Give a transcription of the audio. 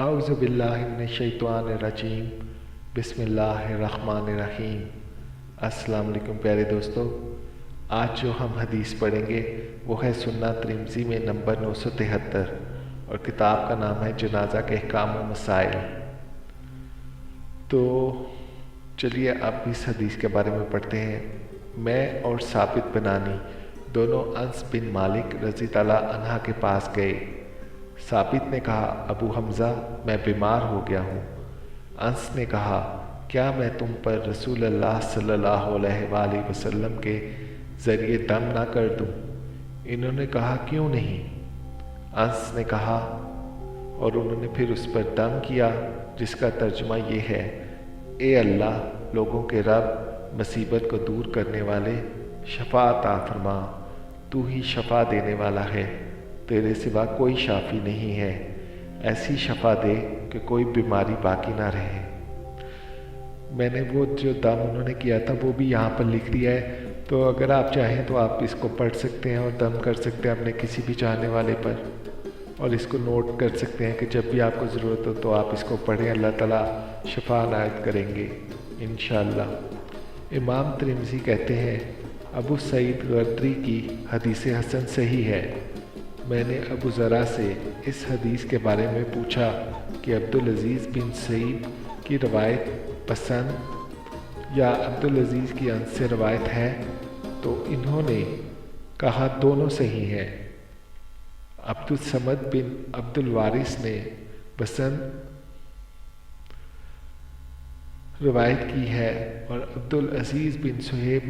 اعوذ باللہ من الشیطان الرجیم بسم اللہ الرحمن الرحیم۔ السلام علیکم پیارے دوستو، آج جو ہم حدیث پڑھیں گے وہ ہے سنن ترمذی میں نمبر 973 اور کتاب کا نام ہے جنازہ کے احکام و مسائل۔ تو چلیے اب اس حدیث کے بارے میں پڑھتے ہیں۔ میں اور ثابت بنانی دونوں انس بن مالک رضی اللہ عنہ کے پاس گئے۔ ثابت نے کہا، ابو حمزہ میں بیمار ہو گیا ہوں۔ انس نے کہا، کیا میں تم پر رسول اللہ صلی اللہ علیہ وآلہ وسلم کے ذریعے دم نہ کر دوں؟ انہوں نے کہا، کیوں نہیں؟ انس نے کہا، اور انہوں نے پھر اس پر دم کیا، جس کا ترجمہ یہ ہے، اے اللہ لوگوں کے رب، مصیبت کو دور کرنے والے، شفا عطا فرما، تو ہی شفا دینے والا ہے، تیرے سوا کوئی شافی نہیں ہے، ایسی شفا دے کہ کوئی بیماری باقی نہ رہے۔ میں نے وہ جو دم انہوں نے کیا تھا وہ بھی یہاں پر لکھ دیا ہے، تو اگر آپ چاہیں تو آپ اس کو پڑھ سکتے ہیں اور دم کر سکتے ہیں اپنے کسی بھی چاہنے والے پر، اور اس کو نوٹ کر سکتے ہیں کہ جب بھی آپ کو ضرورت ہو تو آپ اس کو پڑھیں، اللہ تعالیٰ شفا عنایت کریں گے انشاءاللہ۔ امام ترمذی کہتے ہیں، ابو سعید غدری کی حدیث حسن صحیح ہے۔ میں نے ابو ذرا سے اس حدیث کے بارے میں پوچھا کہ عبدالعزیز بن سعید کی روایت پسند یا عبدالعزیز کی انس سے روایت ہے، تو انہوں نے کہا دونوں صحیح ہیں۔ عبدالصمد بن عبدالوارث نے پسند روایت کی ہے اور عبدالعزیز بن صہیب